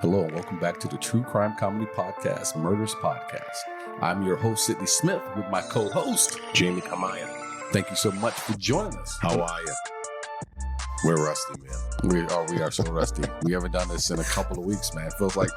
Hello and welcome back to the True Crime Comedy Podcast, Murders Podcast. I'm your host, Sidney Smith, with my co-host, Jamie Kamaya. Thank you so much for joining us. How are you? We're rusty, man. We are so rusty. We haven't done this in a couple of weeks, man. It feels like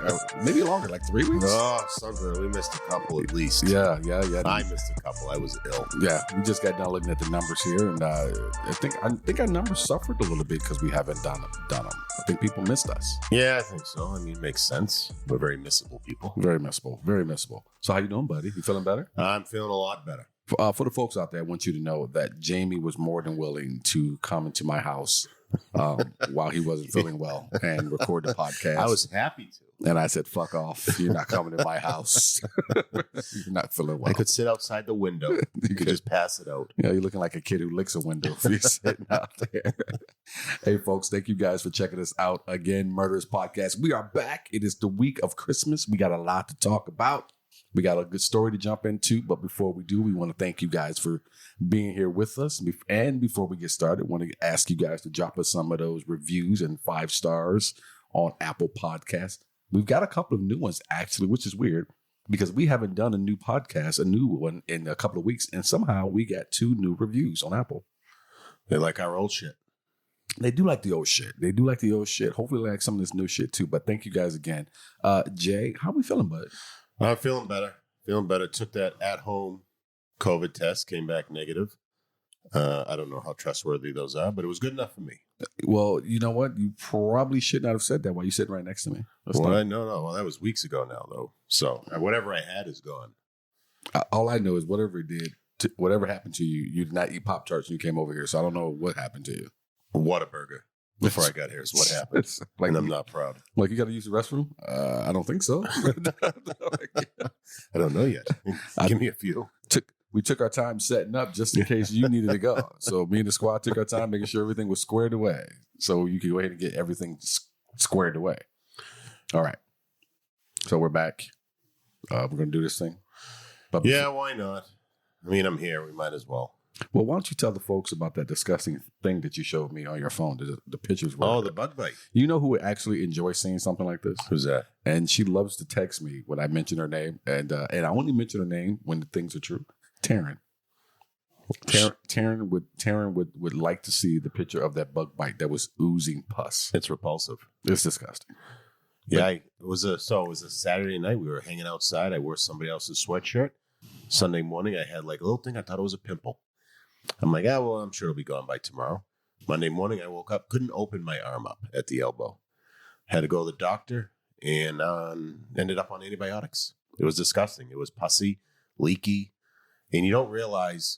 maybe longer, like 3 weeks. Oh, something. We missed a couple at least. Yeah. I missed a couple. I was ill. Yeah, we just got done looking at the numbers here, and I think our numbers suffered a little bit because we haven't done them. I think people missed us. Yeah, I think so. I mean, it makes sense. We're very missable people. Very missable. So how you doing, buddy? You feeling better? I'm feeling a lot better. For the folks out there, I want you to know that Jamie was more than willing to come into my house while he wasn't feeling well and record the podcast. I was happy to. And I said, fuck off. You're not coming to my house. You're not feeling well. I could sit outside the window. You could just pass it out. Yeah, you're looking like a kid who licks a window if you're sitting out there. Hey, folks, thank you guys for checking us out again. Murders Podcast. We are back. It is the week of Christmas. We got a lot to talk about. We got a good story to jump into, but before we do, we want to thank you guys for being here with us. And before we get started, I want to ask you guys to drop us some of those reviews and 5 stars on Apple Podcasts. We've got a couple of new ones, actually, which is weird because we haven't done a new one in a couple of weeks, and somehow we got 2 new reviews on Apple. They like our old shit. They do like the old shit. Hopefully they like some of this new shit, too. But thank you guys again. Jay, how are we feeling, bud? I'm feeling better. Took that at-home COVID test, came back negative. I don't know how trustworthy those are, but it was good enough for me. Well, you know what? You probably should not have said that while you're sitting right next to me. No. Well, that was weeks ago now, though. So whatever I had is gone. All I know is whatever happened to you, you did not eat Pop-Tarts when you came over here. So I don't know what happened to you. Whataburger. Before I got here is what happened. And I'm not proud. Like, you got to use the restroom? I don't think so. I don't know yet. Give me a few. We took our time setting up just in case you needed to go. So me and the squad took our time making sure everything was squared away. So you could go ahead and get everything squared away. All right. So we're back. We're going to do this thing. Yeah, why not? I mean, I'm here. We might as well. Well, why don't you tell the folks about that disgusting thing that you showed me on your phone? The pictures were. Oh, the bug bite. You know who would actually enjoy seeing something like this? Who's that? And she loves to text me when I mention her name. And I only mention her name when the things are true. Taryn. Taryn would like to see the picture of that bug bite that was oozing pus. It's repulsive. It's disgusting. Yeah, it was a Saturday night. We were hanging outside. I wore somebody else's sweatshirt. Sunday morning, I had like a little thing. I thought it was a pimple. I'm like, I'm sure it'll be gone by tomorrow. Monday morning, I woke up, couldn't open my arm up at the elbow. Had to go to the doctor and ended up on antibiotics. It was disgusting. It was pussy, leaky. And you don't realize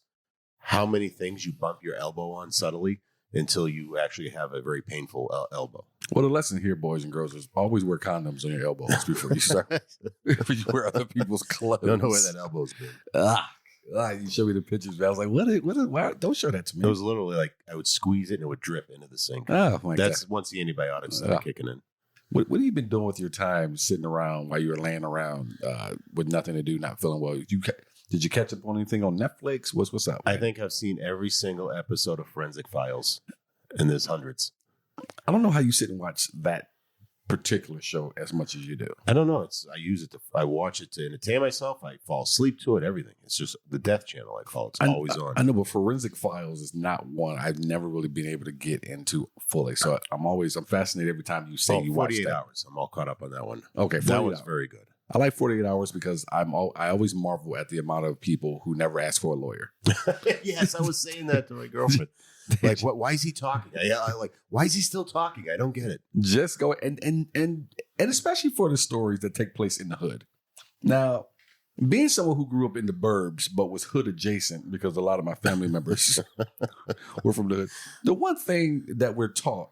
how many things you bump your elbow on subtly until you actually have a very painful elbow. Well, the lesson here, boys and girls, is always wear condoms on your elbows before you start. Before you wear other people's clothes. Don't know where that elbow's been. You showed me the pictures. I was like, why? Don't show that to me. It was literally like I would squeeze it and it would drip into the sink. Oh, my God. That's once the antibiotics started kicking in. What have you been doing with your time sitting around while you were laying around with nothing to do, not feeling well? Did you catch up on anything on Netflix? What's up? Man? I think I've seen every single episode of Forensic Files, and there's hundreds. I don't know how you sit and watch that particular show as much as you do. I don't know. I watch it to entertain myself. I fall asleep to it. Everything. It's just the Death Channel. I call it. It's always on. I know, but Forensic Files is not one I've never really been able to get into fully. So I'm fascinated every time you say you watch that. 48 hours. I'm all caught up on that one. Okay, that was very good. I like 48 Hours because I always marvel at the amount of people who never ask for a lawyer. Yes, I was saying that to my girlfriend. Like, why is he talking? Why is he still talking? I don't get it. Just go and especially for the stories that take place in the hood. Now, being someone who grew up in the burbs but was hood adjacent because a lot of my family members were from the hood, the one thing that we're taught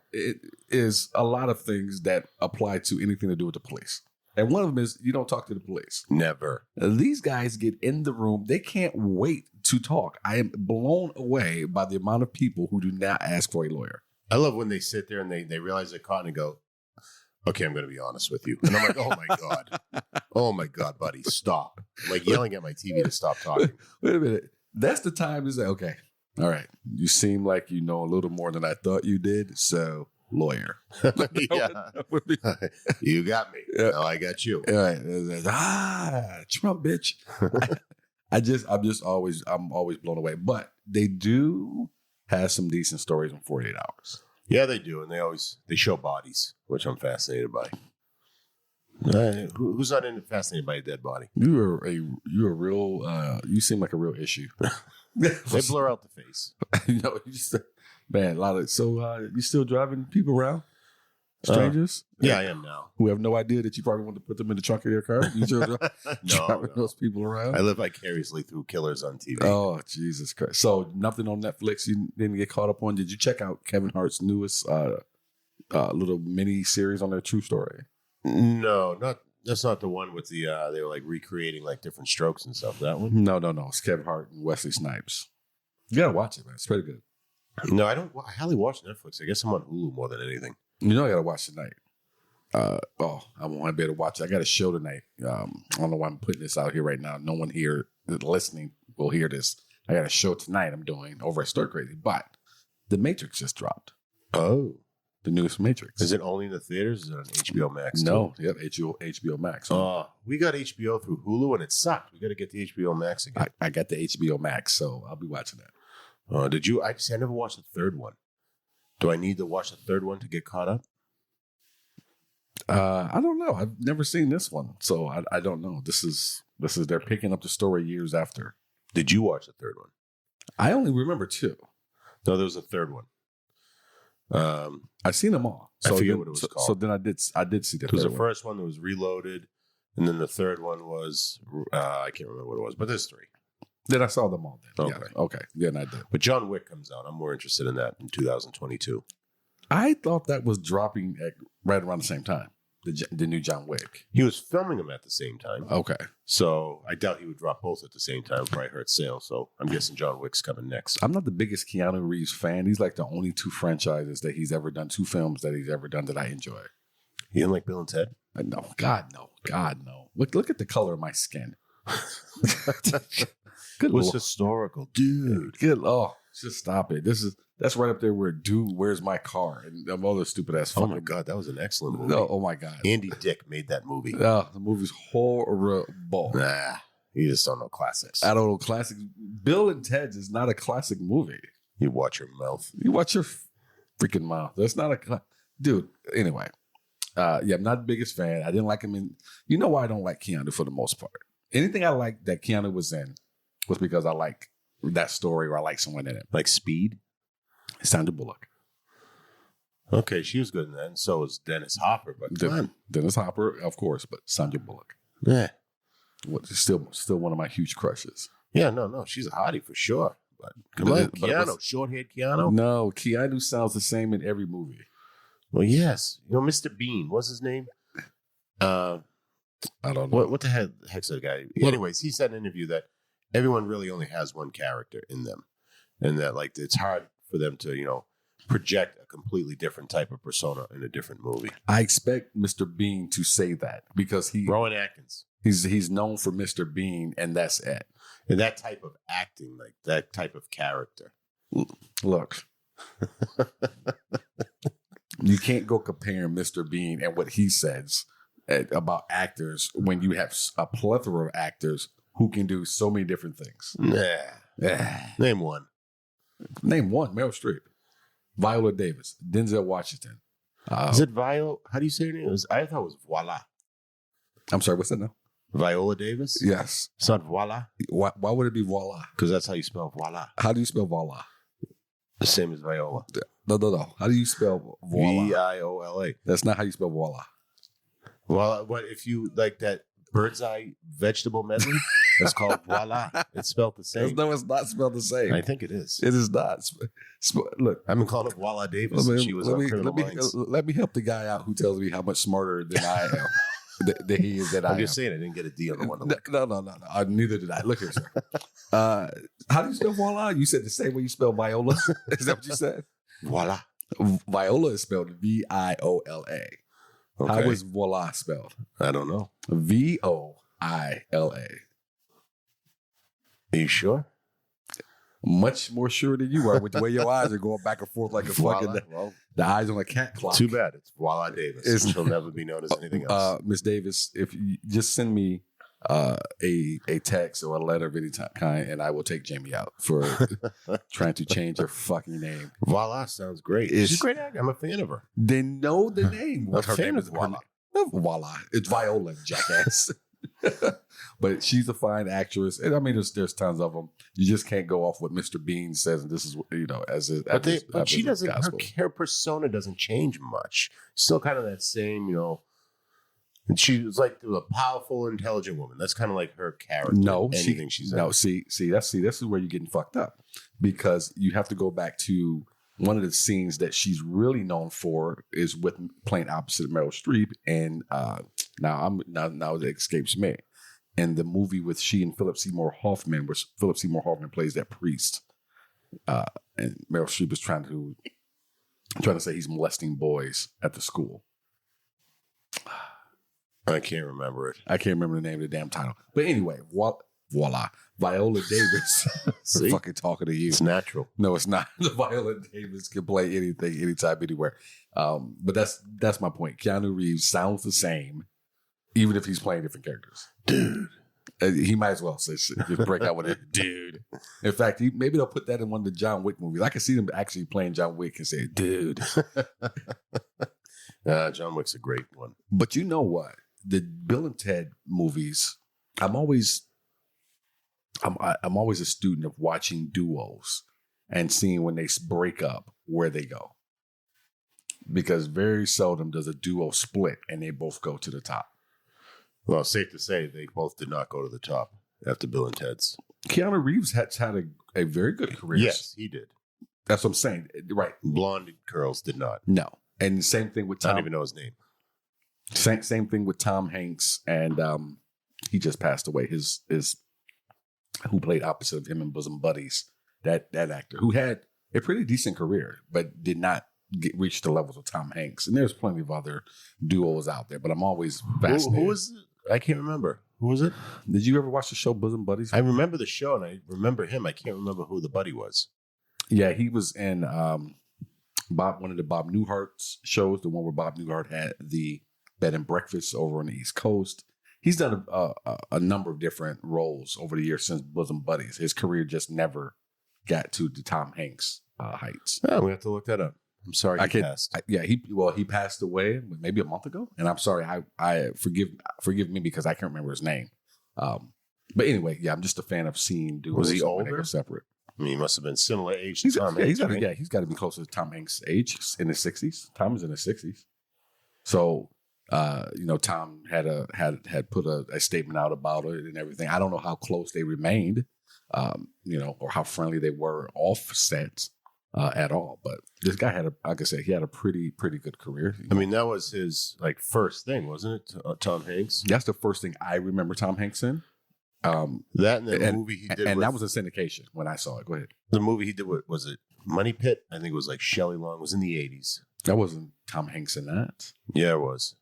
is a lot of things that apply to anything to do with the police. And one of them is you don't talk to the police. Never. These guys get in the room. They can't wait to talk. I am blown away by the amount of people who do not ask for a lawyer. I love when they sit there and they realize they're caught and go, okay, I'm going to be honest with you. And I'm like, oh my God. Oh my God, buddy, stop. I'm like yelling at my TV to stop talking. Wait a minute. That's the time to say, okay, all right, you seem like you know a little more than I thought you did. So lawyer. Yeah. You got me. Yeah. Now I got you. Right. Trump, bitch. I'm always blown away. But they do have some decent stories in 48 Hours. Yeah, they do, and they show bodies, which I'm fascinated by. Who's not fascinated by a dead body? You're a real. You seem like a real issue. They blur out the face. Man, a lot of. So you still driving people around? Strangers? Yeah, I am now. Who have no idea that you probably want to put them in the trunk of your car? You still driving those people around? I live vicariously through killers on TV. Oh, Jesus Christ. So nothing on Netflix you didn't get caught up on? Did you check out Kevin Hart's newest little mini series on their true story? No, that's not the one with the they were like recreating like different strokes and stuff. That one? No. It's Kevin Hart and Wesley Snipes. You gotta watch it, man. It's pretty good. No, I don't. I hardly watch Netflix. I guess I'm on Hulu more than anything. You know, I gotta watch tonight. I won't be able to watch it. I got a show tonight. I don't know why I'm putting this out here right now. No one here listening will hear this. I got a show tonight I'm doing over at Stir Crazy, but The Matrix just dropped. Oh, the newest Matrix. Is it only in the theaters? Is it on HBO Max? No, yep, HBO Max. We got HBO through Hulu and it sucked. We got to get the HBO Max again. I got the HBO Max, so I'll be watching that. Did you? I never watched the third one. Do I need to watch the third one to get caught up? I don't know. I've never seen this one, so I don't know. This is they're picking up the story years after. Did you watch the third one? I only remember two. No, there was a third one. I've seen them all. So I forget what it was called. So then I did see the. It was the first one that was Reloaded, and then the third one was I can't remember what it was, but there's three. Then I saw them all. Then. Okay. Yeah, okay. Then I did. But John Wick comes out. I'm more interested in that in 2022. I thought that was dropping right around the same time. The new John Wick. He was filming them at the same time. Okay. So I doubt he would drop both at the same time. Probably hurt sales. So I'm guessing John Wick's coming next. I'm not the biggest Keanu Reeves fan. He's like the only two franchises that he's ever done, two films that he's ever done that I enjoy. You didn't like Bill and Ted? No. God, no. Look at the color of my skin. Good. What's historical, dude? Good. Oh, just stop it. That's right up there where Dude, Where's My Car? And of all the stupid ass. Oh my God, that was an excellent movie. Oh my God. Andy Dick made that movie. Oh, the movie's horrible. Nah, you just don't know classics. I don't know classics. Bill and Ted's is not a classic movie. You watch your mouth. You watch your freaking mouth. That's not dude. Anyway, I'm not the biggest fan. I didn't like him in. You know why I don't like Keanu for the most part. Anything I like that Keanu was in was because I like that story or I like someone in it. Like Speed? Sandra Bullock. Okay, she was good in that, and so was Dennis Hopper. But Dennis Hopper, of course, but Sandra Bullock. Yeah, still one of my huge crushes. Yeah, no, she's a hottie for sure. But come on, Keanu, short-haired Keanu. No, Keanu sounds the same in every movie. Well, yes, Mr. Bean. What's his name? I don't know. What the heck's that guy? Anyways, he said in an interview that everyone really only has one character in them, and that like it's hard for them to project a completely different type of persona in a different movie. I expect Mr. Bean to say that because Rowan Atkins. He's known for Mr. Bean, and that's it. And that type of acting, like that type of character. Look, you can't go comparing Mr. Bean and what he says about actors when you have a plethora of actors who can do so many different things. Name one. Name one. Meryl Streep, Viola Davis, Denzel Washington. Is it Viola? How do you say her name? I thought it was Voila. I'm sorry. What's that now? Viola Davis? Yes. It's not Voila? Why would it be Voila? Because that's how you spell Voila. How do you spell Voila? The same as Viola. No. How do you spell Voila? Viola. That's not how you spell Voila. Well, what if you like that bird's eye vegetable medley? It's called Voila. It's spelled the same. No, it's not spelled the same. I think it is. It is not. Look, I've been calling it Voila Davis since she was on Criminal Minds. Let me help the guy out who tells me how much smarter than I am. that he is that I'm just saying I didn't get a D on the one. No. Neither did I. Look here, sir. How do you spell voila? You said the same way you spell Viola. Is that what you said? Voila. Viola is spelled Viola. Okay. How is voila spelled? I don't know. Voila. Are you sure? Much more sure than you are with the way your eyes are going back and forth like a fucking the eyes on a cat clock. Too bad. It's Voila Davis. She'll never be known as anything else. Miss Davis, if you just send me a text or a letter of any kind, and I will take Jamie out for trying to change her fucking name. Voila sounds great. She's a great actor. I'm a fan of her. Then know the name. What her name is? Voila. Voila. It's Viola, jackass. But she's a fine actress, and I mean, there's tons of them. You just can't go off what Mr. Bean says, and this is But she doesn't. Her persona doesn't change much. Still kind of that same, And she was like a powerful, intelligent woman. That's kind of like her character. No, she's in. No, see, this is where you're getting fucked up, because you have to go back to one of the scenes that she's really known for is with playing opposite Meryl Streep, and now it escapes me. And the movie with she and Philip Seymour Hoffman, where Philip Seymour Hoffman plays that priest, and Meryl Streep is trying to say he's molesting boys at the school. I can't remember it. I can't remember the name of the damn title. But anyway, voila. Viola Davis. See? Fucking talking to you. It's natural. No, it's not. Viola Davis can play anything, anytime, anywhere. But that's my point. Keanu Reeves sounds the same, even if he's playing different characters. Dude. He might as well say shit. Just break out with it. Dude. In fact, maybe they'll put that in one of the John Wick movies. I can see them actually playing John Wick and say, dude. John Wick's a great one. But you know what? The Bill and Ted movies, I'm always a student of watching duos and seeing when they break up where they go, because very seldom does a duo split and they both go to the top. Well, safe to say they both did not go to the top after Bill and Ted's. Keanu Reeves had a very good career. Yes, he did. That's what I'm saying. Right. Blonde girls did not. No. And same thing with Tom. I don't even know his name. Same thing with Tom Hanks, and he just passed away. His who played opposite of him in Bosom Buddies, that actor who had a pretty decent career, but did not reach the levels of Tom Hanks. And there's plenty of other duos out there, but I'm always fascinated. Who was it? I can't remember. Who was it? Did you ever watch the show Bosom Buddies? I remember the show, and I remember him. I can't remember who the buddy was. Yeah, he was in one of the Bob Newhart's shows, the one where Bob Newhart had the bed and breakfast over on the East Coast. He's done a number of different roles over the years since Bosom Buddies. His career just never got to the Tom Hanks heights. Oh, we have to look that up. I'm sorry he passed. He passed away maybe a month ago, and I'm sorry. I forgive me because I can't remember his name. But anyway, I'm just a fan of seeing duos. Was he older? Separate. I mean, he must have been similar age to Tom Hanks. He's got to be closer to Tom Hanks' age, in his 60s. Tom is in his 60s. So, Tom had put a statement out about it and everything. I don't know how close they remained, or how friendly they were off set at all. But this guy like I said, he had a pretty good career. I mean, that was his first thing, wasn't it? Tom Hanks. That's the first thing I remember Tom Hanks in. That and the movie he did, that was a syndication when I saw it. Go ahead. The movie he did, was it Money Pit? I think it was like Shelley Long. It was in the 80s. That wasn't Tom Hanks in that. Yeah, it was.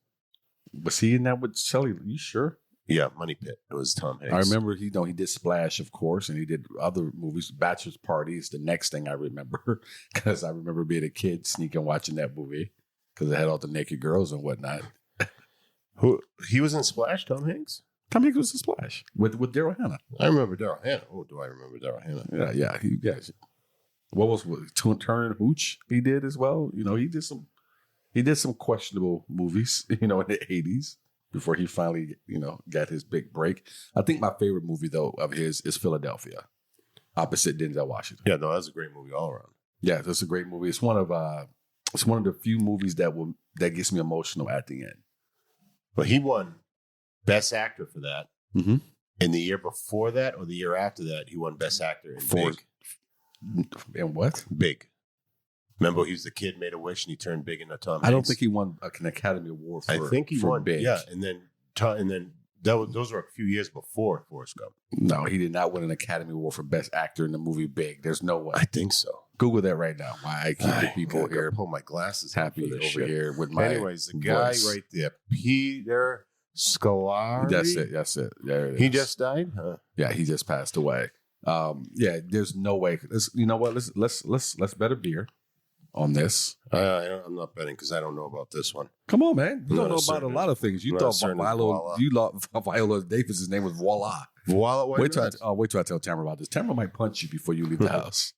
Was he in that with Shelley? Are you sure? Yeah, Money Pit. It was Tom Hanks. I remember he did Splash, of course, and he did other movies. Bachelor's Party is the next thing I remember, because I remember being a kid sneaking watching that movie because it had all the naked girls and whatnot. Who he was in Splash? Tom Hanks. Tom Hanks was in Splash with Daryl Hannah. I remember Daryl Hannah. Oh, do I remember Daryl Hannah? Yeah. What was Turn and Hooch? He did as well. He did some questionable movies, in the 80s before he finally, got his big break. I think my favorite movie though of his is Philadelphia, opposite Denzel Washington. Yeah, no, that's a great movie all around. Yeah, that's a great movie. It's one of the few movies that gets me emotional at the end. But he won Best Actor for that. Mm-hmm. And the year before that, or the year after that, he won Best Actor in Big. And what? Big. Remember, he was the kid, made a wish, and he turned big into Tom Hanks. I don't think he won an Academy Award for. I think he won Big. Yeah, and then those were a few years before Forrest Gump. No, he did not win an Academy Award for Best Actor in the movie Big. There's no way. I think so. Google that right now. Why I keep the people here. Pull my glasses happy over shit. Here with my. Anyways, the guy right there, Peter Scolari. That's it. Yeah, he just died. Huh? Yeah, he just passed away. Yeah, there's no way. You know what? Let's bet a beer on this. I'm not betting because I don't know about this one. Come on, man. You I'm don't not know as about a certain lot of things. You thought Viola Davis's name was Voila. Voila. Wait till I tell Tamara about this. Tamara might punch you before you leave the house.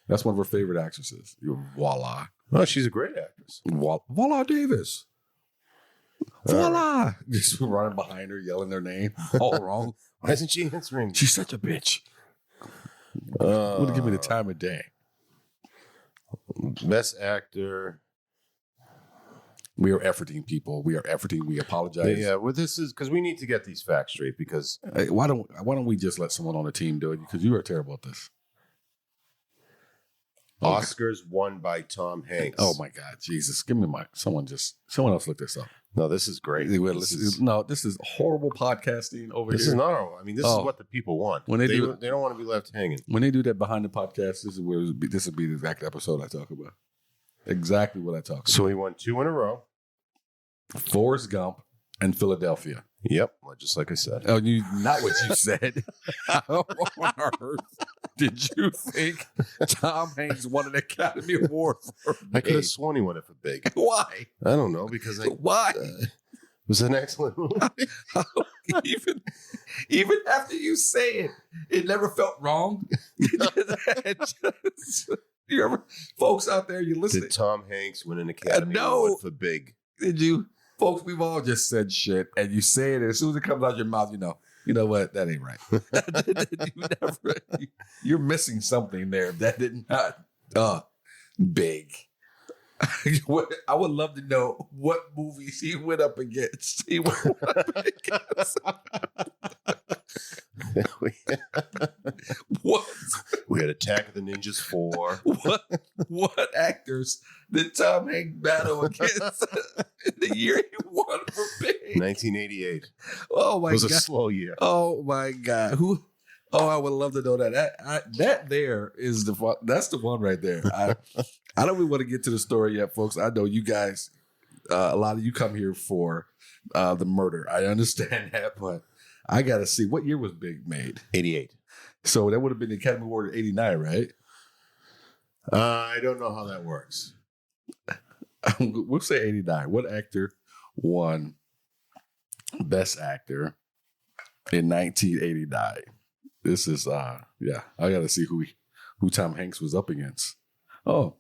That's one of her favorite actresses. You're Voila. Oh, she's a great actress. Voila Davis. Voila. Just running behind her, yelling their name. All wrong. Why isn't she answering? She's such a bitch. Would give me the time of day. Best actor. We are efforting, people. We are efforting. We apologize. Yeah, well, this is because we need to get these facts straight. Because Hey, why don't we just let someone on the team do it? Because you are terrible at this. Oscars won by Tom Hanks. Oh my God, Jesus! Give me someone else look this up. No, this is great. This is horrible podcasting over here. This is not. I mean, this is what the people want. When they don't want to be left hanging. When they do that behind the podcast, this will be the exact episode I talk about. Exactly what I talk about. So he won 2 in a row. Forrest Gump and Philadelphia. Yep, just like I said. Oh, not what you said. How on earth did you think Tom Hanks won an Academy Award for I could have sworn he won it for Big. Why? I don't know, because why? It was an excellent movie. Even after you say it never felt wrong. You ever, folks out there, you listen. Did Tom Hanks win an Academy Award for Big? Did you? Folks, we've all just said shit, and you say it, and as soon as it comes out your mouth, you know what? That ain't right. You're missing something there. That did not. Big. I would love to know what movies he went up against. What? We had Attack of the Ninjas 4. What actors did Tom Hanks battle against in the year he won for Big? 1988. Oh my God! It was a slow year. Oh my God! Who? Oh, I would love to know that. That there is that's the one right there. I don't even want to get to the story yet, folks. I know you guys. A lot of you come here for the murder. I understand that, but I got to see, what year was Big made? 88. So that would have been the Academy Award of 89, right? I don't know how that works. We'll say 89. What actor won Best Actor in 1989? This is I got to see who Tom Hanks was up against. Oh,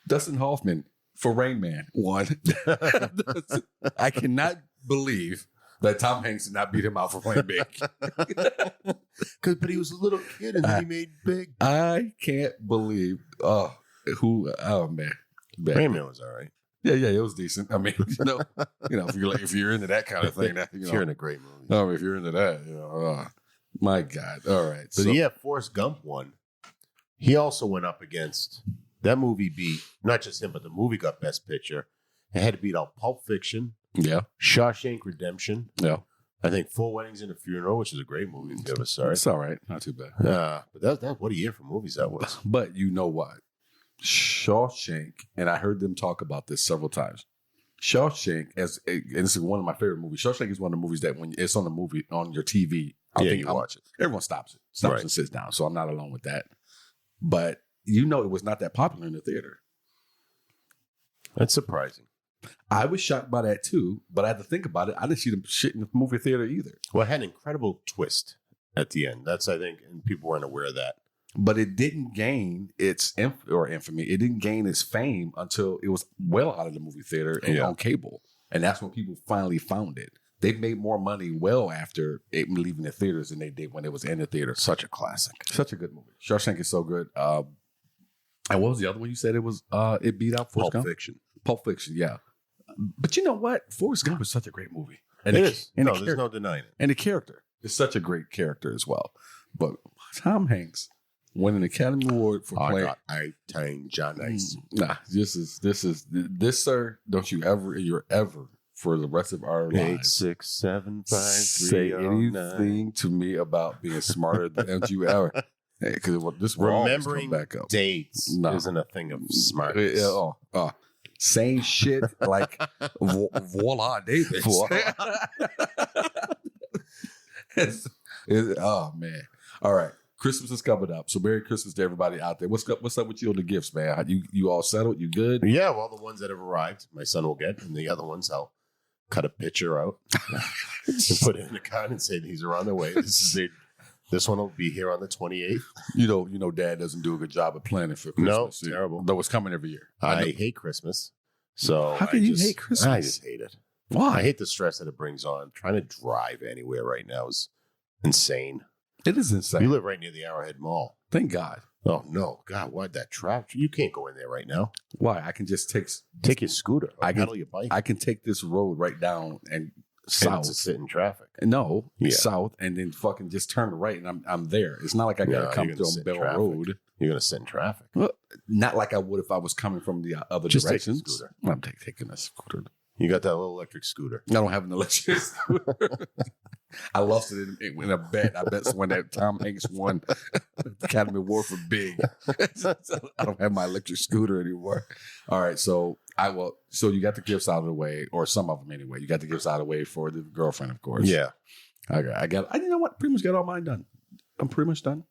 Dustin Hoffman for Rain Man won. I cannot believe that Tom Hanks did not beat him out for playing Big. But he was a little kid and then he made Big. I can't believe. Oh man. Rain Man was all right. Yeah, it was decent. I mean, if you're into that kind of thing, if you're in a great movie. No, if you're into that, my God. All right. But Forrest Gump won. He also went up against, that movie beat, not just him, but the movie got Best Picture. It had to beat out Pulp Fiction. Yeah. Shawshank Redemption. Yeah. I think 4 Weddings and a Funeral, which is a great movie. If you ever saw it. It's all right. Not too bad. But that what a year for movies that was. But you know what? Shawshank, and I heard them talk about this several times. Shawshank, and this is one of my favorite movies. Shawshank is one of the movies that when it's on the movie on your TV, you watch it. Everyone stops and sits down. So I'm not alone with that. But it was not that popular in the theater. That's surprising. I was shocked by that too, but I had to think about it. I didn't see the shit in the movie theater either. Well, it had an incredible twist at the end. That's, I think, and people weren't aware of that. But it didn't gain its infamy. It didn't gain its fame until it was well out of the movie theater and on cable. And that's when people finally found it. They made more money well after it leaving the theaters than they did when it was in the theater. Such a classic. Such a good movie. Shawshank is so good. And what was the other one you said it was? It beat out Forrest Gump? Pulp Fiction, yeah. But you know what? Forrest Gump is such a great movie. And it is. There's no denying it. And the character is such a great character as well. But Tom Hanks won an Academy Award for playing. I got John Ice. Nah, this, sir. Don't you ever for the rest of our lives 8, 6, 7, 5, 3, say anything to me about being smarter than you ever. Because this remembering back up. Dates isn't a thing of smartness. Saying shit like voila Davis. Oh man. All right. Christmas is coming up, so Merry Christmas to everybody out there. What's up with you on the gifts, man? You all settled? You good? Yeah, well, the ones that have arrived, my son will get, and the other ones I'll cut a picture out and put it in the card and say these are on their way. This one will be here on the 28th. You know, Dad doesn't do a good job of planning for Christmas. No, terrible. Though it's coming every year. I hate Christmas. So how can you hate Christmas? I just hate it. Why? I hate the stress that it brings on. Trying to drive anywhere right now is insane. It is insane. You live right near the Arrowhead Mall. Thank God. Oh, no. God, why that traffic? You can't go in there right now. Why? I can just take your scooter or pedal your bike. I can take this road right down and south. To sit in traffic. No, south, and then fucking just turn right, and I'm there. It's not like I got to come to Bell Road. You're going to sit in traffic. Well, not like I would if I was coming from the other just directions. Take a scooter. I'm taking a scooter. You got that little electric scooter. I don't have an electric scooter. I lost it in a bet. I bet when that Tom Hanks won the Academy Award for Big. So I don't have my electric scooter anymore. All right, so So you got the gifts out of the way, or some of them anyway. You got the gifts out of the way for the girlfriend, of course. Yeah. Okay, you know what? Pretty much got all mine done. I'm pretty much done.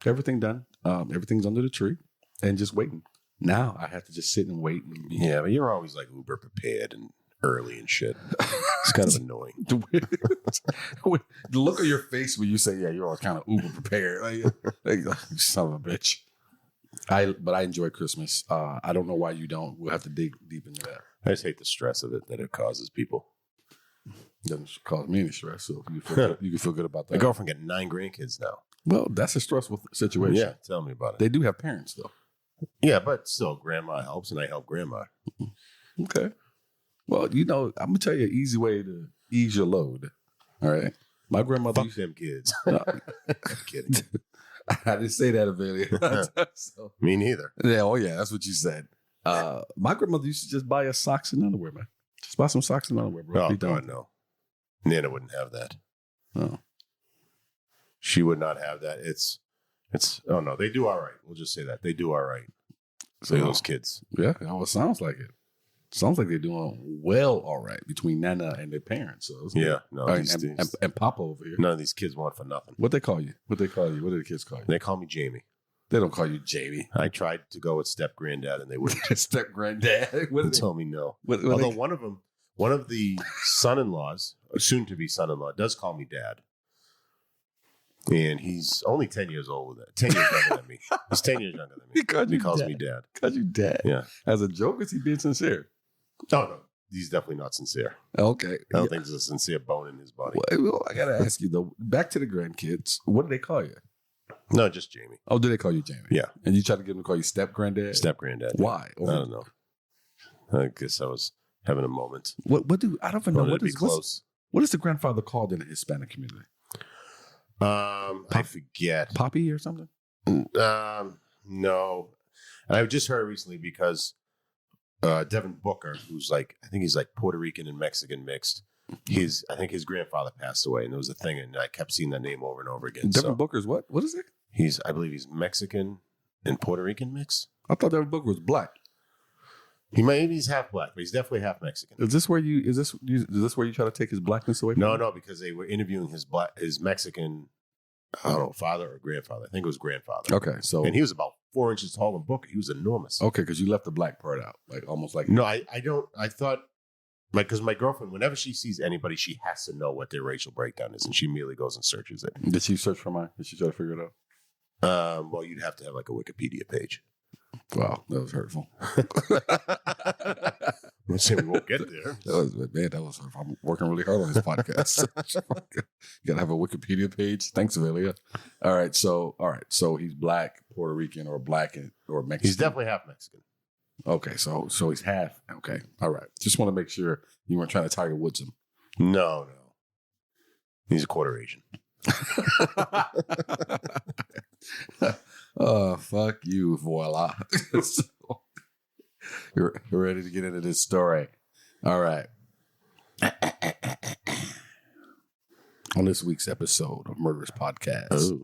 Everything done. Everything's under the tree and just waiting. Now I have to just sit and wait. Yeah, but you're always like uber prepared and early and shit. It's kind of annoying. The look on your face when you say, "Yeah, you're all kind of uber prepared." Like, son of a bitch. But I enjoy Christmas. I don't know why you don't. We'll have to dig deep into that. I just hate the stress of it that it causes people. Doesn't cause me any stress, so you can feel good about that. My girlfriend got 9 grandkids now. Well, that's a stressful situation. Yeah, tell me about it. They do have parents though. Yeah, but still, grandma helps, and I help grandma. Okay. Well, I'm gonna tell you an easy way to ease your load. All right. My grandmother. Fuck them kids. I'm kidding. I didn't say that, Amelia. So, me neither. Yeah. Oh, yeah. That's what you said. My grandmother used to just buy us socks and underwear, man. Just buy some socks and underwear, bro. Oh, God, no. Nana wouldn't have that. Oh. She would not have that. It's. Oh no, they do all right. We'll just say that they do all right. So those kids. Yeah, it sounds like it. Sounds like they're doing well, all right, between Nana and their parents. So yeah, no, and Papa over here. None of these kids want for nothing. What they call you? What do the kids call you? They call me Jamie. They don't call you Jamie. I tried to go with step granddad, and they wouldn't. Step granddad. They told me no. Although one of the son-in-laws, soon to be son-in-law, does call me dad. And he's only 10 years old. 10 years younger than me. He's 10 years younger than me. He calls me dad. Calls you dad. Yeah. As a joke, is he being sincere? No. He's definitely not sincere. Okay. I don't think there's a sincere bone in his body. Well, I got to ask you, though. Back to the grandkids. What do they call you? No, just Jamie. Oh, do they call you Jamie? Yeah. And you try to get them to call you step granddad? Step granddad. Why? I don't know. I guess I was having a moment. I don't even know. What is the grandfather called in the Hispanic community? I forget. Poppy or something? No. I just heard recently because Devin Booker, who's I think he's Puerto Rican and Mexican mixed. I think his grandfather passed away, and there was a thing, and I kept seeing that name over and over again. Devin Booker's what? What is it? I believe he's Mexican and Puerto Rican mix. I thought Devin Booker was black. He's half black, but he's definitely half Mexican. Is this where you try to take his blackness away from him? No, because they were interviewing his Mexican, I don't know, father or grandfather. I think it was grandfather. Okay, and he was about 4 inches tall than Booker. He was enormous. Okay, because you left the black part out, almost like. No, I don't. I thought, because my girlfriend, whenever she sees anybody, she has to know what their racial breakdown is, and she immediately goes and searches it. Did she search for mine? Did she try to figure it out? Well, you'd have to have a Wikipedia page. Wow, that was hurtful. I'm saying we won't get there. That was hurtful. I'm working really hard on this podcast. You gotta have a Wikipedia page. Thanks, Amelia. All right, so he's black, Puerto Rican, or black or Mexican. He's definitely half Mexican. Okay, so he's half. Okay, all right. Just want to make sure you weren't trying to Tiger Woods him. No. He's a quarter Asian. Oh, fuck you, voila. So, you're ready to get into this story. All right. On this week's episode of Murderous Podcast,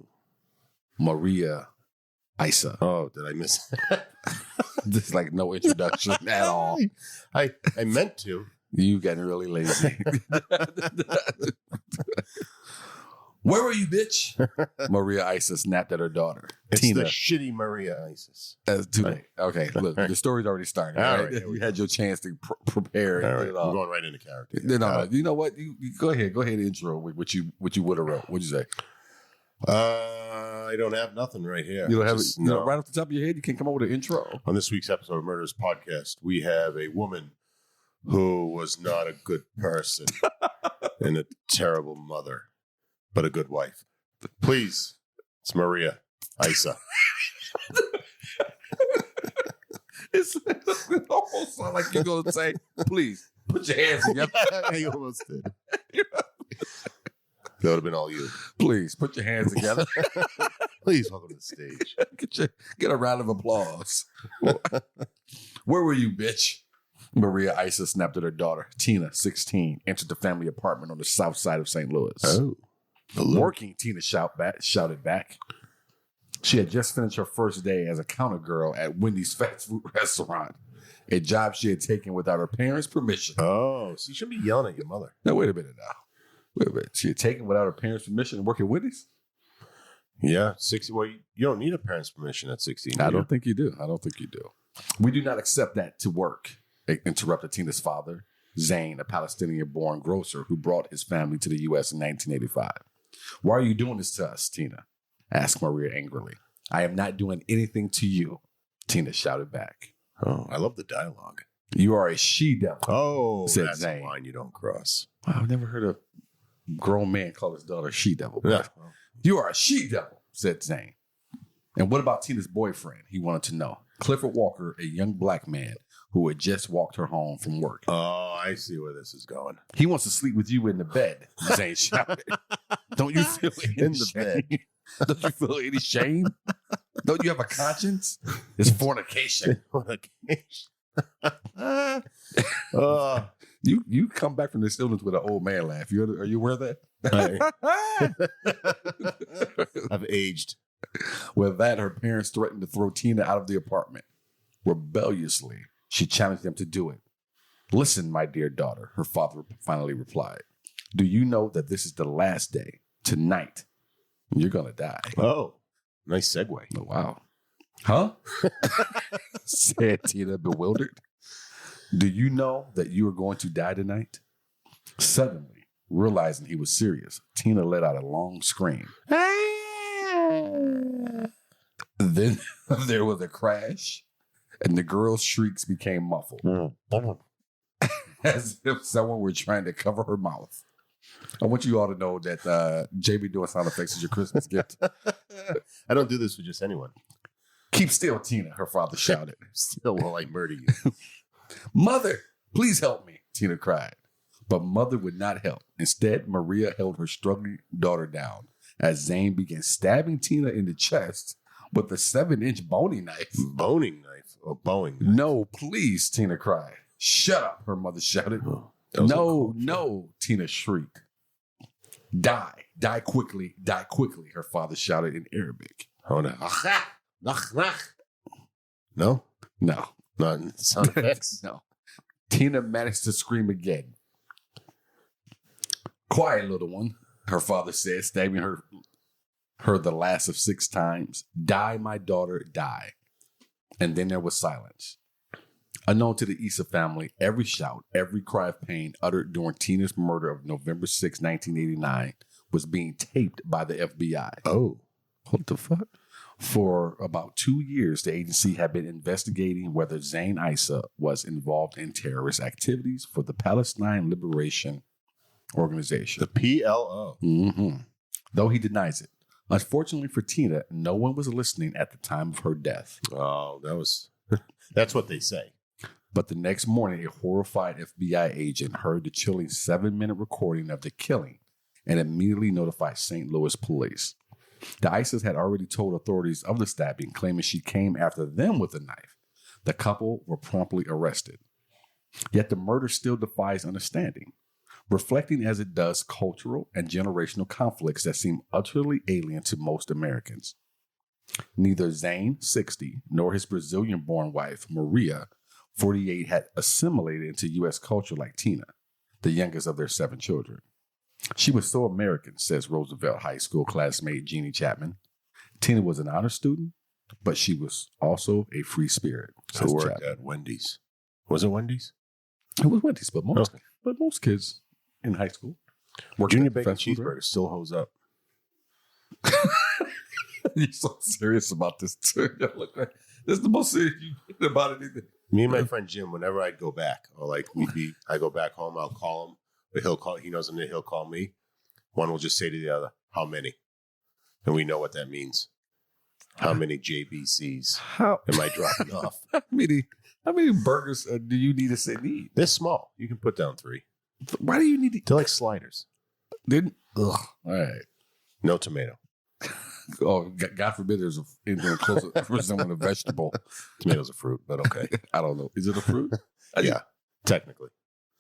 Maria Isa. Oh, did I miss it? There's no introduction at all. I meant to. You getting really lazy. Where were you, bitch? Maria Isa snapped at her daughter. It's Tina. the shitty Maria Isis. Too late. Okay, look, the story's already started. All Right? right, You had your chance to prepare. All And right, get it we're all. going right into character. No, you know what? You go ahead. Go ahead and intro with what you would have wrote. What'd you say? I don't have nothing right here. You don't have Just- it. You know, right off the top of your head, you can't come up with an intro. On this week's episode of Murders Podcast, we have a woman who was not a good person and a terrible mother, but a good wife. Please, it's Maria Isa. It almost sounds like you're going to say, please, put your hands together. You almost did. That would have been all you. Please, put your hands together. Please welcome to the stage. Get a round of applause. Where were you, bitch? Maria Isa snapped at her daughter. Tina, 16, entered the family apartment on the south side of St. Louis. Oh. Working, Tina shouted back. She had just finished her first day as a counter girl at Wendy's fast food restaurant, a job she had taken without her parents' permission. Oh, so you shouldn't be yelling at your mother. Now, wait a minute now. Wait a minute. She had taken without her parents' permission to work at Wendy's? Yeah, 60. Well, you don't need a parent's permission at 16. I don't think you do. We do not accept that to work, interrupted Tina's father, Zane, a Palestinian-born grocer who brought his family to the U.S. in 1985. Why are you doing this to us, Tina? Asked Maria angrily. I am not doing anything to you, Tina shouted back. Oh, I love the dialogue. You are a she-devil. Oh, said that's Zane. a line you don't cross. Wow, I've never heard a grown man call his daughter a she-devil. Yeah. You are a she-devil, said Zane. And what about Tina's boyfriend? He wanted to know. Clifford Walker, a young black man who had just walked her home from work. Oh, I see where this is going. He wants to sleep with you in the bed, Zane shouted. Don't you feel any In the shame? Don't you feel any shame? Don't you have a conscience? It's fornication. You come back from this illness with an old man laugh. Are you aware of that? I've aged. With that, her parents threatened to throw Tina out of the apartment. Rebelliously, she challenged them to do it. Listen, my dear daughter, her father finally replied. Do you know that this is the last day? Tonight, you're going to die. Oh, nice segue. Oh, wow. Huh? Said Tina, bewildered. Do you know that you are going to die tonight? Suddenly, realizing he was serious, Tina let out a long scream. Then there was a crash, and the girl's shrieks became muffled, as if someone were trying to cover her mouth. I want you all to know that JB doing sound effects is your Christmas gift. I don't do this with just anyone. Keep still, Tina, her father shouted. Still while I murder you. Mother, please help me, Tina cried. But Mother would not help. Instead, Maria held her struggling daughter down as Zane began stabbing Tina in the chest with a 7-inch boning knife. Boning knife or Boeing knife? No, please, Tina cried. Shut up, her mother shouted. No, Tina shrieked. Die quickly, her father shouted in Arabic. Hold on. No? No. Not in sound effects? No. Tina managed to scream again. Quiet, little one, her father said, stabbing her the last of 6 times. Die, my daughter, die. And then there was silence. Unknown to the Issa family, every shout, every cry of pain uttered during Tina's murder of November 6, 1989 was being taped by the FBI. Oh. What the fuck? For about 2 years, the agency had been investigating whether Zane Issa was involved in terrorist activities for the Palestine Liberation Organization. The PLO. Mm-hmm. Though he denies it. Unfortunately for Tina, no one was listening at the time of her death. Oh, that's what they say. But the next morning, a horrified FBI agent heard the chilling 7-minute recording of the killing and immediately notified St. Louis police. The ISIS had already told authorities of the stabbing, claiming she came after them with a knife. The couple were promptly arrested. Yet the murder still defies understanding, reflecting as it does cultural and generational conflicts that seem utterly alien to most Americans. Neither Zane, 60, nor his Brazilian-born wife, Maria, 48, had assimilated into U.S. culture like Tina, the youngest of their 7 children. She was so American, says Roosevelt High School classmate Jeannie Chapman. Tina was an honor student, but she was also a free spirit. Who worked at Wendy's? Was it Wendy's? It was Wendy's, but most kids in high school worked. Junior bacon cheeseburger still holds up. You're so serious about this too. Look, this is the most serious you've been about anything. Me and my friend Jim, whenever I'd go back, or like I go back home, I'll call him, but he knows I'm there, he'll call me. One will just say to the other, "How many?" And we know what that means. How many JBCs am I dropping off? How many burgers do you need to say need? They're small. You can put down 3. Why do you need to? They're like sliders. Ugh. All right. No tomato. Oh, God forbid there's anything close to resembling a vegetable. Tomato's a fruit, but okay. I don't know. Is it a fruit? Yeah, technically.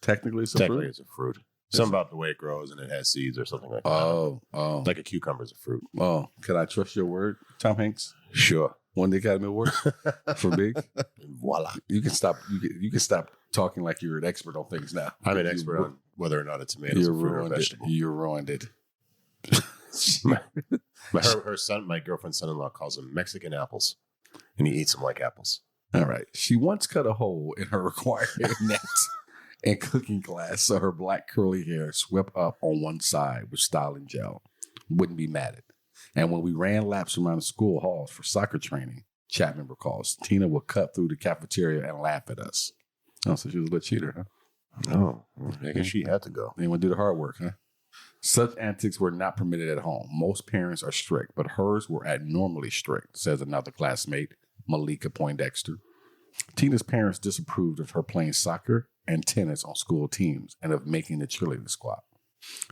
Technically, it's a fruit? It's a fruit. Something about the way it grows and it has seeds or something like that. Oh. Like a cucumber is a fruit. Oh, can I trust your word, Tom Hanks? Sure. Won the Academy Award for Big. Voila. You can stop. You can stop talking like you're an expert on things now. I'm an expert on whether or not a tomato is a fruit or a vegetable. You ruined it. My girlfriend's son-in-law calls them Mexican apples, and he eats them like apples. All right. She once cut a hole in her required net and cooking class so her black curly hair swept up on one side with styling gel. Wouldn't be matted. And when we ran laps around the school halls for soccer training, Chapman recalls, Tina would cut through the cafeteria and laugh at us. Oh, so she was a little cheater, huh? Oh, I guess she had to go. They want to do the hard work, huh? Such antics were not permitted at home. Most parents are strict, but hers were abnormally strict, says another classmate, Malika Poindexter. Tina's parents disapproved of her playing soccer and tennis on school teams and of making the cheerleading squad.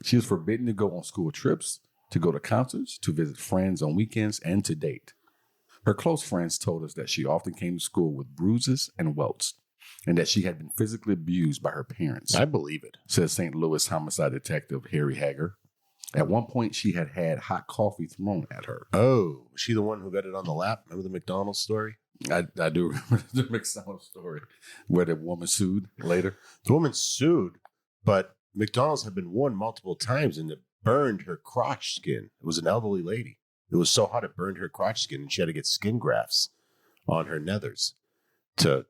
She was forbidden to go on school trips, to go to concerts, to visit friends on weekends, and to date. Her close friends told us that she often came to school with bruises and welts, and that she had been physically abused by her parents. I believe it, says St. Louis homicide detective Harry Hager. At one point, she had hot coffee thrown at her. Oh, was she the one who got it on the lap? Remember the McDonald's story? I do remember the McDonald's story where the woman sued later. The woman sued, but McDonald's had been warned multiple times, and it burned her crotch skin. It was an elderly lady. It was so hot it burned her crotch skin, and she had to get skin grafts on her nethers to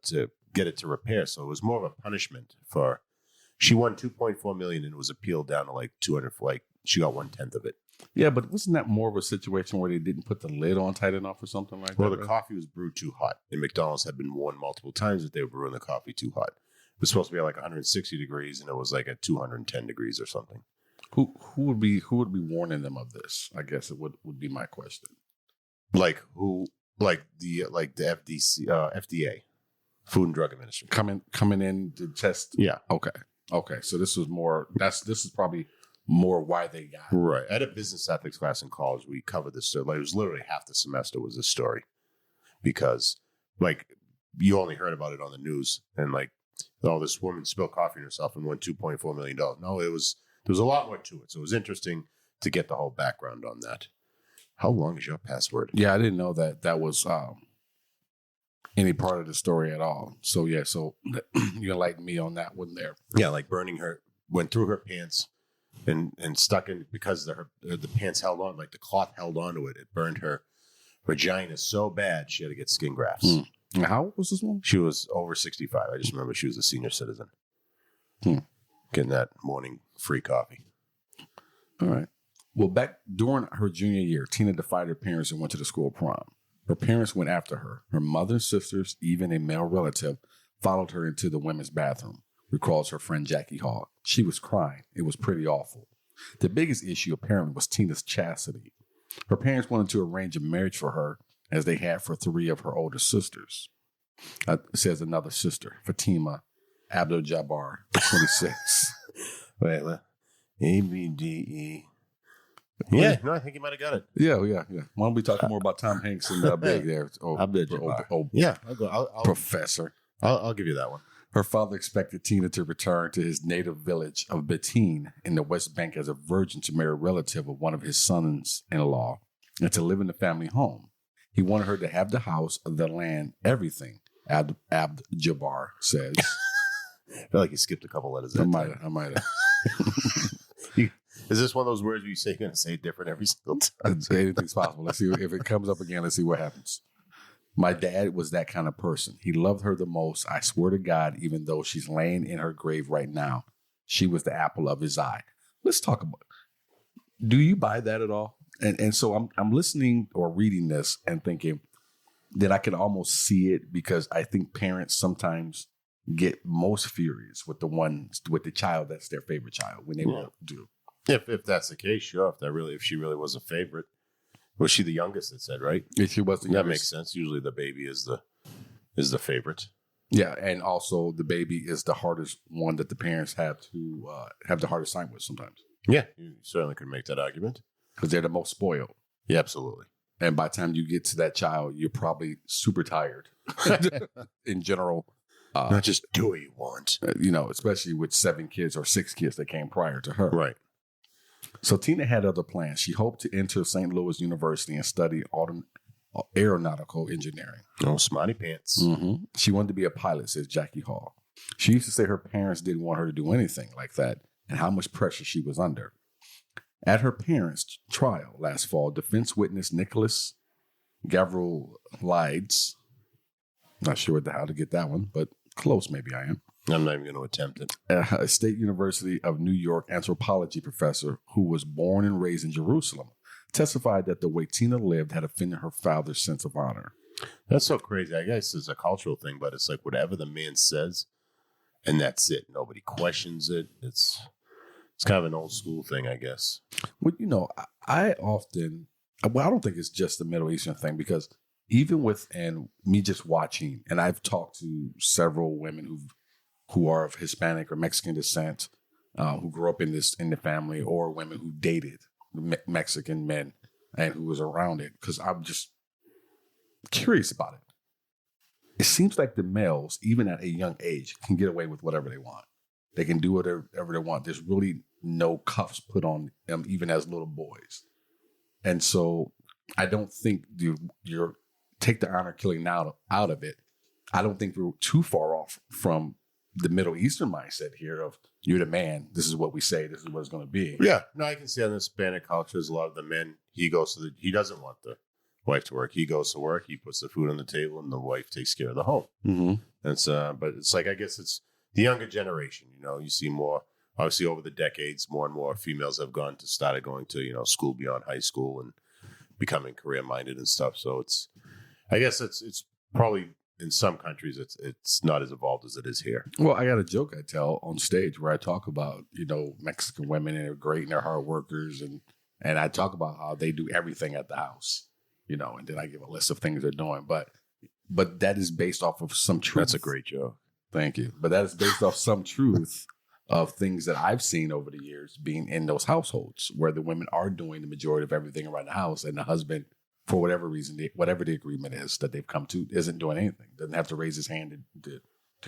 get it to repair. So it was more of a punishment for. She won $2.4 million, and it was appealed down to like 200. Like she got 1/10 of it. Yeah, but wasn't that more of a situation where they didn't put the lid on tight enough or something like that? Well, the coffee was brewed too hot, and McDonald's had been warned multiple times that they were brewing the coffee too hot. It was supposed to be at like 160 degrees, and it was like at 210 degrees or something. Who would be warning them of this? I guess it would be my question. Like who? Like the FDC, FDA, Food and Drug Administration, coming in to test. Yeah. Okay. So this was more. This is probably more why they got it. Right. I had a business ethics class in college. We covered this. So like, it was literally half the semester was this story, because like you only heard about it on the news, and like, oh, this woman spilled coffee on herself and won $2.4 million. No, there was a lot more to it. So it was interesting to get the whole background on that. How long is your password? Yeah, I didn't know that was any part of the story at all. So yeah, you enlightened me on that one there. Yeah, like burning her, went through her pants and stuck in, because the pants held on, like the cloth held onto it. It burned her vagina so bad she had to get skin grafts. And how old was this one? She was over 65. I just remember she was a senior citizen. Getting that morning free coffee. All right. Well, back during her junior year, Tina defied her parents and went to the school prom. Her parents went after her. Her mother and sisters, even a male relative, followed her into the women's bathroom, recalls her friend Jackie Hall. She was crying. It was pretty awful. The biggest issue apparently was Tina's chastity. Her parents wanted to arrange a marriage for her, as they had for 3 of her older sisters. Says another sister, Fatima Abdul-Jabbar, 26. Wait, ABDE. Yeah, no, I think you might have got it. Yeah. Why don't we talk more about Tom Hanks and Big there? Yeah, I'll Professor. I'll give you that one. Her father expected Tina to return to his native village of Bettine in the West Bank as a virgin to marry a relative of one of his sons-in-law and to live in the family home. He wanted her to have the house, the land, everything, Abd-Jabbar says. I feel like you skipped a couple letters. I might have. Is this one of those words where you say you're going to say it different every single time? Anything's possible. Let's see if it comes up again. Let's see what happens. My dad was that kind of person. He loved her the most. I swear to God, even though she's laying in her grave right now, she was the apple of his eye. Let's talk about it. Do you buy that at all? And so I'm listening or reading this and thinking that I can almost see it, because I think parents sometimes get most furious with the child that's their favorite child when they won't do. If that's the case, sure. If she really was a favorite, was she the youngest? It said, right? If she was the youngest, that makes sense. Usually the baby is the favorite. Yeah, and also the baby is the hardest one that the parents have the hardest time with sometimes. Yeah, you certainly could make that argument because they're the most spoiled. Yeah, absolutely. And by the time you get to that child, you're probably super tired in general. Not just do what you want. Especially with 7 kids or 6 kids that came prior to her. Right. So Tina had other plans. She hoped to enter St. Louis University and study aeronautical engineering. Oh, smarty pants. Mm-hmm. She wanted to be a pilot, says Jackie Hall. She used to say her parents didn't want her to do anything like that and how much pressure she was under. At her parents' trial last fall, defense witness Nicholas Gavrilides, not sure how to get that one, but close maybe I am. I'm not even going to attempt it. A State University of New York anthropology professor who was born and raised in Jerusalem testified that the way Tina lived had offended her father's sense of honor. That's so crazy. I guess it's a cultural thing, but it's like whatever the man says, and that's it. Nobody questions it. It's kind of an old school thing, I guess. Well, I don't think it's just the Middle Eastern thing, because even within me just watching, and I've talked to several women who are of Hispanic or Mexican descent, who grew up in the family, or women who dated Mexican men and who was around it, because I'm just curious about it. It seems like the males, even at a young age, can get away with whatever they want. They can do whatever they want. There's really no cuffs put on them, even as little boys. And so I don't think you're take the honor killing out of it. I don't think we're too far off from the Middle Eastern mindset here of you're the man. This is what we say. This is what it's going to be. Yeah. No, I can see in the Hispanic cultures, a lot of the men, he doesn't want the wife to work. He goes to work. He puts the food on the table, and the wife takes care of the home. Mm-hmm. But it's like, I guess it's the younger generation. You see more, obviously over the decades, more and more females have started going to, school beyond high school and becoming career minded and stuff. So I guess it's probably in some countries it's not as evolved as it is here. Well, I got a joke I tell on stage where I talk about, Mexican women, and they're great and they're hard workers, and I talk about how they do everything at the house, and then I give a list of things they're doing. But that is based off of some truth. That's a great joke. Thank you. But that is based off some truth of things that I've seen over the years being in those households where the women are doing the majority of everything around the house, and the husband, for whatever reason, whatever the agreement is that they've come to, isn't doing anything. Doesn't have to raise his hand to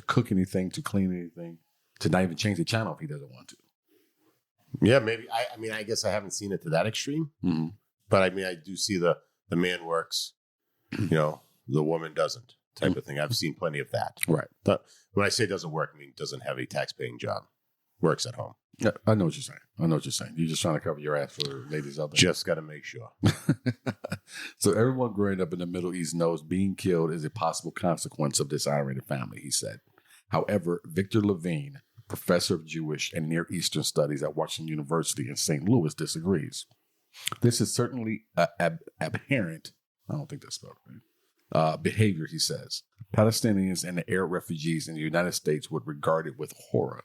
cook anything, to clean anything, to not even change the channel if he doesn't want to. Yeah, maybe. I guess I haven't seen it to that extreme. Mm-hmm. But I do see the man works, the woman doesn't type of thing. I've seen plenty of that. Right. But when I say doesn't work, I mean doesn't have a tax-paying job. Works at home. Yeah, I know what you're saying. You're just trying to cover your ass for ladies out there. Just got to make sure. So everyone growing up in the Middle East knows being killed is a possible consequence of dishonoring the family, he said. However, Victor Levine, professor of Jewish and Near Eastern Studies at Washington University in St. Louis, disagrees. This is certainly abhorrent, I don't think that's spelled right, behavior, he says. Palestinians and the Arab refugees in the United States would regard it with horror.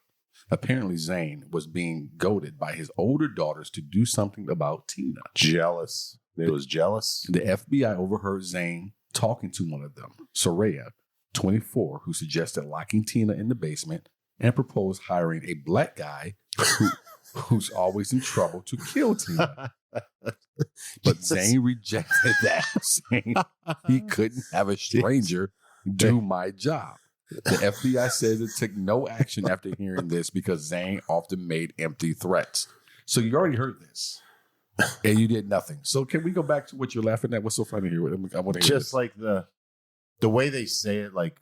Apparently, Zane was being goaded by his older daughters to do something about Tina. Jealous. It was jealous. The FBI overheard Zane talking to one of them, Soraya, 24, who suggested locking Tina in the basement and proposed hiring a black guy who's always in trouble to kill Tina. But Zane rejected that, saying he couldn't have a stranger do my job. The FBI said it took no action after hearing this because Zane often made empty threats. So you already heard this, and you did nothing. So can we go back to what you're laughing at? What's so funny here? I want to hear just this. Like the way they say it, like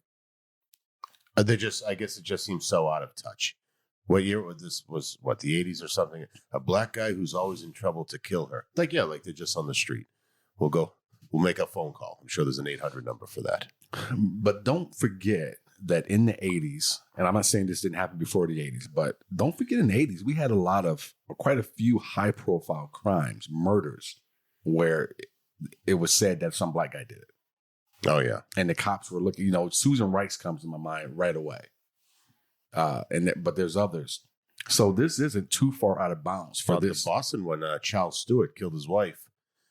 they just, I guess it just seems so out of touch. What year was this? Was what, the 80s or something? A black guy who's always in trouble to kill her. Like, yeah, like they're just on the street. We'll make a phone call. I'm sure there's an 800 number for that. But don't forget that in the 80s, and I'm not saying this didn't happen before the 80s, but don't forget in the 80s, we had quite a few high profile crimes, murders, where it was said that some black guy did it. Oh, yeah. And the cops were looking, Susan Rice comes to my mind right away. But there's others. So this isn't too far out of bounds for this. The Boston when Charles Stewart killed his wife,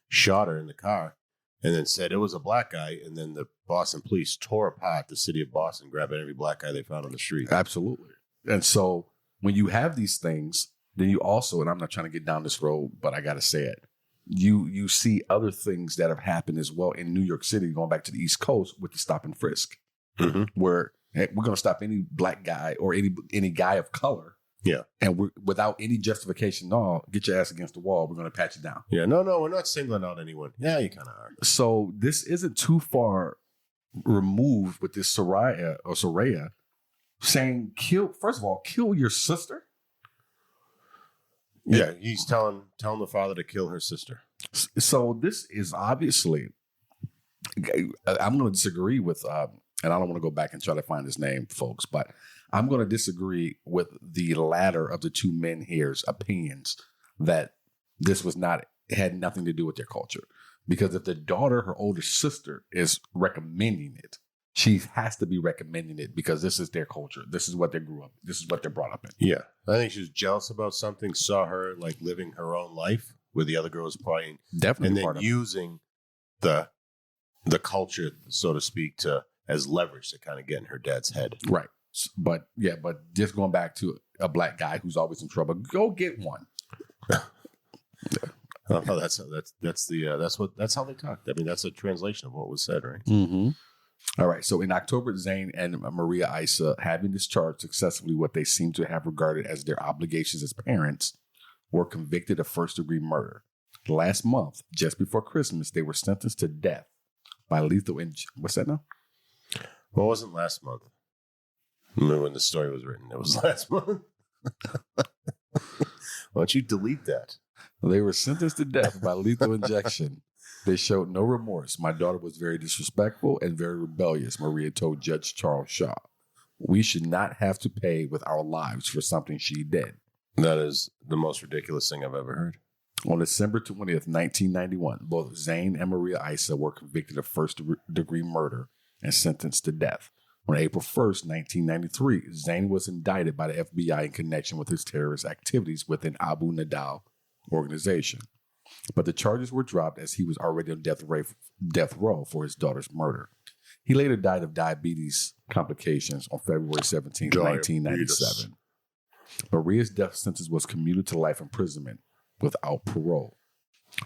shot her in the car, and then said it was a black guy. And then the Boston police tore apart the city of Boston, grabbing every black guy they found on the street. Absolutely. And so when you have these things, then you also, and I'm not trying to get down this road, but I got to say it, you see other things that have happened as well in New York City, going back to the East Coast with the stop and frisk, where hey, we're going to stop any black guy or any guy of color. Yeah. And we're without any justification at all, get your ass against the wall. We're going to pat you down. Yeah. No, we're not singling out anyone. Yeah, you kind of are. So this isn't too far removed with this Soraya saying, first of all, kill your sister. Yeah. He's telling the father to kill her sister. So this is obviously, I'm going to disagree with, and I don't want to go back and try to find his name, folks, but I'm going to disagree with the latter of the two men here's opinions that this had nothing to do with their culture. Because if the daughter, her older sister, is recommending it, she has to be recommending it because this is their culture. This is what they grew up. This is what they're brought up in. Yeah. I think she was jealous about something, saw her like living her own life where the other girl was playing. Definitely. And then using the culture, so to speak, as leverage to kind of get in her dad's head. Right. But just going back to a black guy who's always in trouble, go get one. Oh, that's how they talked. I mean, that's a translation of what was said, right? Mm-hmm. All right. So in October, Zane and Maria Issa, having discharged successfully what they seem to have regarded as their obligations as parents, were convicted of first-degree murder. Last month, just before Christmas, they were sentenced to death by lethal what's that now? Well, it wasn't last month. I remember when the story was written. It was last month. Why don't you delete that? They were sentenced to death by lethal injection. They showed no remorse. My daughter was very disrespectful and very rebellious, Maria told Judge Charles Shaw. We should not have to pay with our lives for something she did. That is the most ridiculous thing I've ever heard. On December 20th, 1991, both Zane and Maria Issa were convicted of first-degree murder and sentenced to death. On April 1st, 1993, Zane was indicted by the FBI in connection with his terrorist activities within Abu Nidal organization. But the charges were dropped as he was already on death row for his daughter's murder. He later died of diabetes complications on February 17, 1997. Maria's death sentence was commuted to life imprisonment without parole.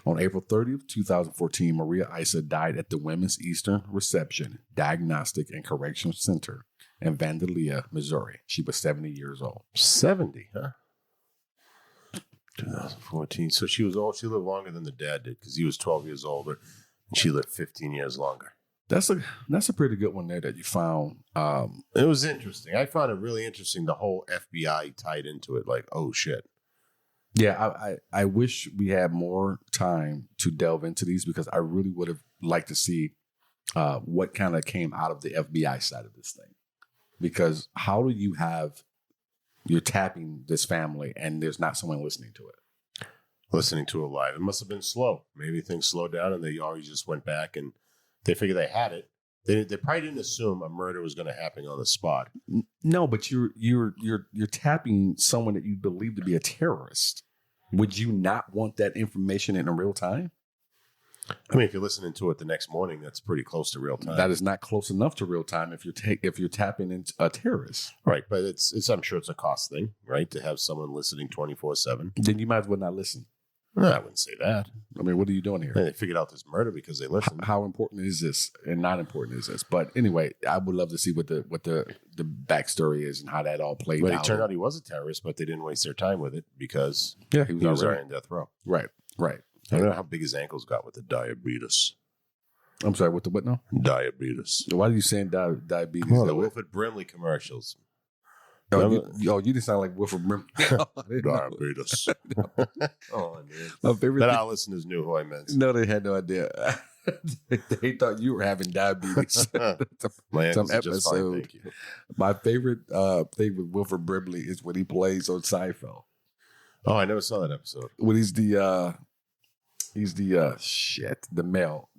On April 30th, 2014, Maria Issa died at the Women's Eastern Reception, Diagnostic, and Correctional Center in Vandalia, Missouri. She was 70 years old. 70, huh? 2014. So she was old. She lived longer than the dad did because he was 12 years older. And she lived 15 years longer. That's a pretty good one there that you found. It was interesting. I found it really interesting. The whole FBI tied into it. Like, oh shit. Yeah, I wish we had more time to delve into these because I really would have liked to see what kind of came out of the FBI side of this thing. Because how do you you're tapping this family and there's not someone listening to it? Listening to it live. It must have been slow. Maybe things slowed down and they always just went back and they figured they had it. They probably didn't assume a murder was going to happen on the spot. No, but you're tapping someone that you believe to be a terrorist. Would you not want that information in real time? I mean, if you're listening to it the next morning, that's pretty close to real time. That is not close enough to real time if you're tapping into a terrorist. Right, but it's I'm sure it's a cost thing, right? To have someone listening 24/7. Then you might as well not listen. No, I wouldn't say that. I mean, what are you doing here? They figured out this murder because they listened. How important is this and not important is this? But anyway, I would love to see what the backstory is and how that all played out. But it turned out he was a terrorist, but they didn't waste their time with it because he was already in death row. Right. I don't know how big his ankles got with the diabetes. I'm sorry, with the what now? Diabetes. Why are you saying diabetes? Well, the Wilford Brimley commercials. You didn't sound like Wilford Brimley. Barbados. Oh, man. My favorite But thing- our listeners knew who I meant. No, they had no idea. They thought you were having diabetes. My Some answers are just fine, episode. thank you. My favorite thing with Wilford Brimley is when he plays on Seinfeld. Oh, I never saw that episode. When he's the male.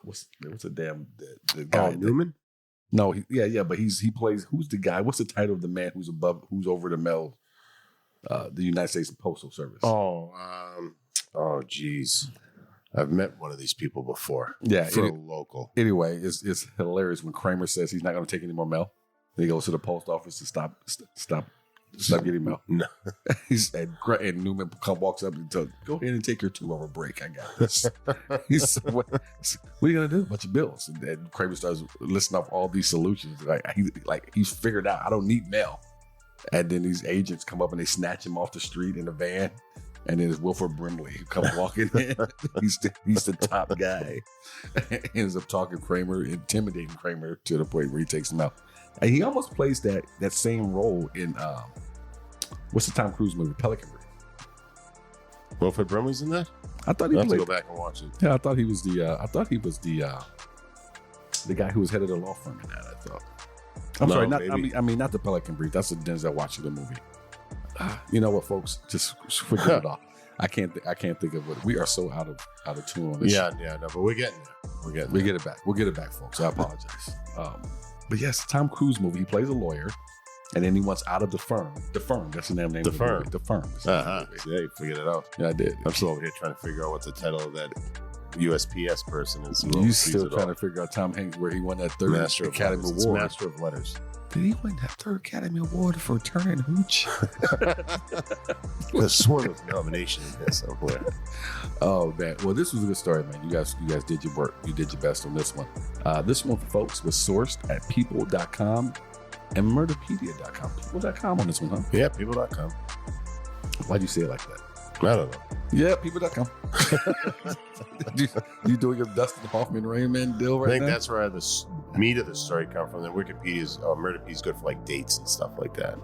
What's the damn the guy? Newman? No, but he plays. Who's the guy? What's the title of the man who's over the male? The United States Postal Service. Geez. I've met one of these people before. Yeah, for a local. Anyway, it's hilarious when Kramer says he's not going to take any more mail. Then he goes to the post office to stop getting mail. No. And Newman walks up and tells, "Go ahead and take your 2-hour break. I got this." He's what are you going to do? A bunch of bills. And Kramer starts listing off all these solutions. He's figured out I don't need mail. And then these agents come up and they snatch him off the street in a van. And then it's Wilford Brimley who comes walking in. He's the top guy. Ends up talking Kramer, intimidating Kramer to the point where he takes him out. And he almost plays that same role in what's the Tom Cruise movie, Pelican Brief. Wilford Brimley's in that? I thought he I'll have to played. go back and watch it. Yeah, I thought he was the guy who was head of the law firm in that. I thought. I'm No, sorry, maybe. I mean not the Pelican Brief. That's the Denzel Washington movie. You know what, folks? Just forget it all. I can't think of what we are so out of tune on this. Yeah, no, but we're getting there. We get it back. We'll get it back, folks. I apologize. But yes, Tom Cruise movie. He plays a lawyer, and then he wants out of the firm. The firm. That's the name. The of the Firm. movie. The firm. That's the name Uh-huh. of the movie. Yeah, you figured it out. Yeah, I did. I'm still over here trying to figure out what the title of that USPS person is. You still trying to figure out Tom Hanks where he won that third Master of Academy Letters. It's Award? Master of Letters. Did he win that third Academy Award for Turner and Hooch? There's one of nomination in there somewhere. Oh man, well this was a good story, man. You guys did your work. You did your best on this one. This one, folks, was sourced at people.com and murderpedia.com. People.com on this one, huh? Yeah, people.com. Why'd you say it like that? I don't know. Yeah, people.com. you doing your Dustin Hoffman Rain Man deal right I think now? that's where the meat of the story come from. The Wikipedia's Murderpedia's good for like dates and stuff like that.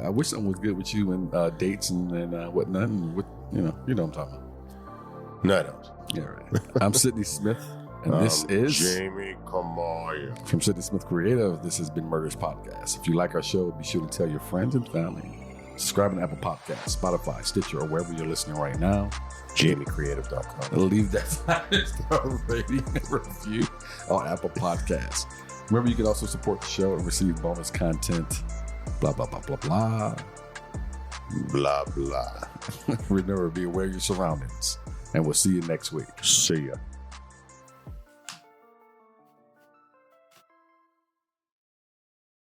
I wish something was good with you and dates and whatnot. And what you know what I'm talking about. No, I don't. Yeah, right. I'm Sidney Smith, and this is Jamie Kamaya. from Sidney Smith Creative. This has been Murders Podcast. If you like our show, be sure to tell your friends and family. Subscribe on Apple Podcasts, Spotify, Stitcher, or wherever you're listening right now. JamieCreative.com. Leave that 5-star rating and review on Apple Podcasts. Remember, you can also support the show and receive bonus content. Blah, blah, blah, blah, blah. Blah, blah. Remember, be aware of your surroundings. And we'll see you next week. See ya.